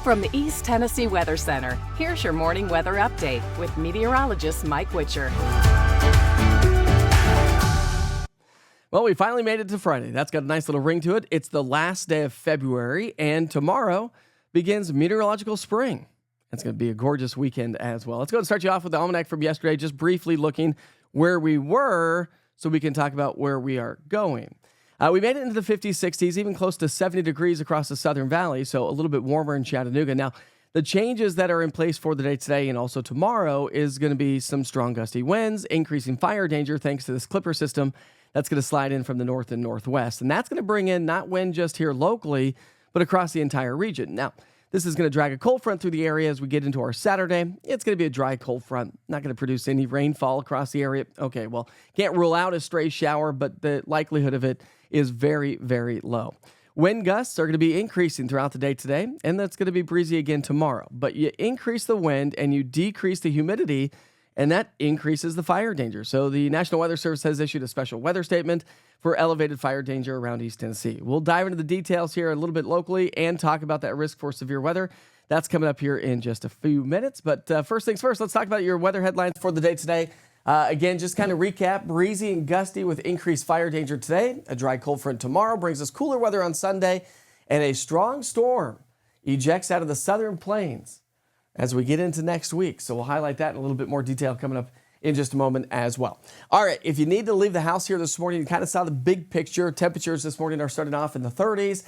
From the East Tennessee Weather Center, here's your morning weather update with meteorologist Mike Witcher. Well, we finally made it to Friday. That's got a nice little ring to it. It's the last day of February, and tomorrow begins meteorological spring. It's going to be a gorgeous weekend as well. Let's go and start you off with the almanac from yesterday, just briefly looking where we were so we can talk about where we are going. We made it into the 50s, 60s, even close to 70 degrees across the Southern Valley, so a little bit warmer in Chattanooga. Now, the changes that are in place for the day today and also tomorrow is going to be some strong gusty winds, increasing fire danger thanks to this clipper system that's going to slide in from the north and northwest. And that's going to bring in not wind just here locally, but across the entire region. Now, this is going to drag a cold front through the area as we get into our Saturday. It's going to be a dry cold front, not going to produce any rainfall across the area. Okay, well, can't rule out a stray shower, but the likelihood of it is very, very low. Wind gusts are going to be increasing throughout the day today, and that's going to be breezy again tomorrow. But you increase the wind and you decrease the humidity, and that increases the fire danger. So the National Weather Service has issued a special weather statement for elevated fire danger around East Tennessee. We'll dive into the details here a little bit locally and talk about that risk for severe weather. That's coming up here in just a few minutes. But first things first, let's talk about your weather headlines for the day today. Again, just kind of recap, breezy and gusty with increased fire danger today. A dry cold front tomorrow brings us cooler weather on Sunday, and a strong storm ejects out of the southern plains as we get into next week. So we'll highlight that in a little bit more detail coming up in just a moment as well. All right, if you need to leave the house here this morning, you kind of saw the big picture. Temperatures this morning are starting off in the 30s.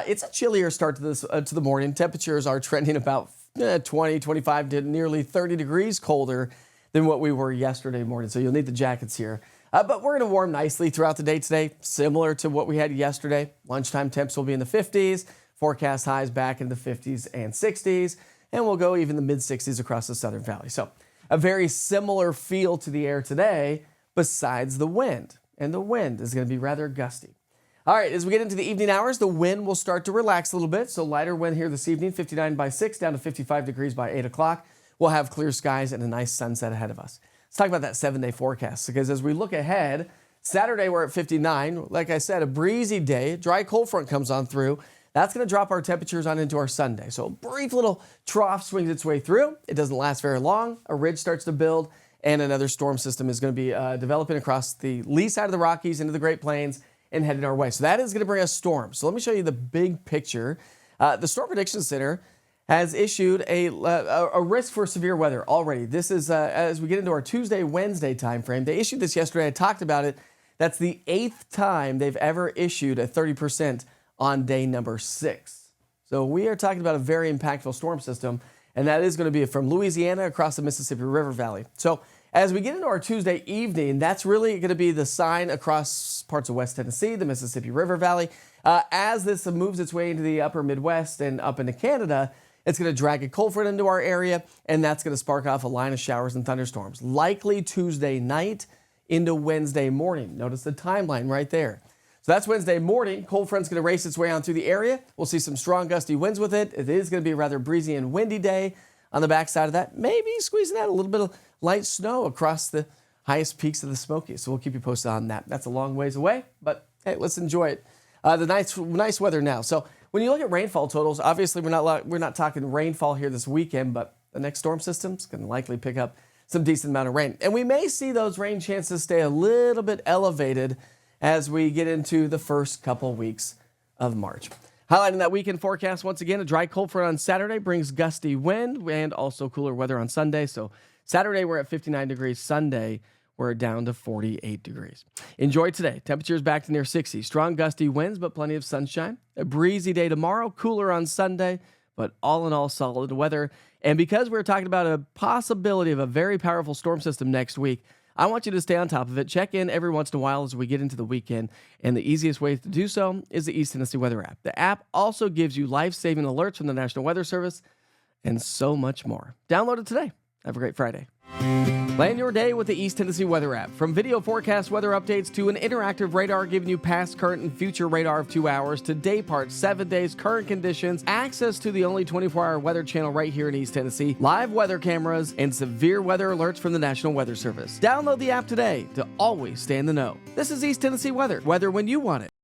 It's a chillier start to the morning. Temperatures are trending about 20, 25 to nearly 30 degrees colder than what we were yesterday morning. So you'll need the jackets here. But we're going to warm nicely throughout the day today, similar to what we had yesterday. Lunchtime temps will be in the 50s. Forecast highs back in the 50s and 60s. And we'll go even the mid-60s across the Southern Valley. So a very similar feel to the air today besides the wind. And the wind is going to be rather gusty. All right, as we get into the evening hours, the wind will start to relax a little bit. So lighter wind here this evening, 59 by 6 down to 55 degrees by 8 o'clock. We'll have clear skies and a nice sunset ahead of us. Let's talk about that 7-day forecast, because as we look ahead, Saturday we're at 59. Like I said, a breezy day, dry cold front comes on through. That's going to drop our temperatures on into our Sunday. So a brief little trough swings its way through. It doesn't last very long. A ridge starts to build, and another storm system is going to be developing across the lee side of the Rockies into the Great Plains and heading our way. So that is going to bring us storms. So let me show you the big picture. The Storm Prediction Center has issued a risk for severe weather already. This is as we get into our Tuesday, Wednesday timeframe. They issued this yesterday. I talked about it. That's the 8th time they've ever issued a 30% on day number 6. So we are talking about a very impactful storm system, and that is going to be from Louisiana across the Mississippi River Valley. So as we get into our Tuesday evening, that's really going to be the sign across parts of West Tennessee, the Mississippi River Valley. As this moves its way into the upper Midwest and up into Canada, it's going to drag a cold front into our area, and that's going to spark off a line of showers and thunderstorms, likely Tuesday night into Wednesday morning. Notice the timeline right there. So that's Wednesday morning. Cold front's going to race its way on through the area. We'll see some strong gusty winds with it. It is going to be a rather breezy and windy day. On the backside of that, maybe squeezing out a little bit of light snow across the highest peaks of the Smokies. So we'll keep you posted on that. That's a long ways away, but hey, let's enjoy it. The nice weather now. So when you look at rainfall totals, obviously we're not talking rainfall here this weekend, but the next storm system's going to likely pick up some decent amount of rain. And we may see those rain chances stay a little bit elevated as we get into the first couple weeks of March. Highlighting that weekend forecast, once again, a dry cold front on Saturday brings gusty wind and also cooler weather on Sunday. So Saturday we're at 59 degrees. Sunday we're down to 48 degrees. Enjoy today. Temperatures back to near 60. Strong gusty winds, but plenty of sunshine. A breezy day tomorrow, cooler on Sunday, but all in all solid weather. And because we're talking about a possibility of a very powerful storm system next week, I want you to stay on top of it. Check in every once in a while as we get into the weekend. And the easiest way to do so is the East Tennessee Weather app. The app also gives you life-saving alerts from the National Weather Service and so much more. Download it today. Have a great Friday. Plan your day with the East Tennessee Weather app. From video forecast weather updates to an interactive radar giving you past, current, and future radar of 2 hours to day parts, 7 days, current conditions, access to the only 24-hour weather channel right here in East Tennessee, live weather cameras, and severe weather alerts from the National Weather Service. Download the app today to always stay in the know. This is East Tennessee Weather. Weather when you want it.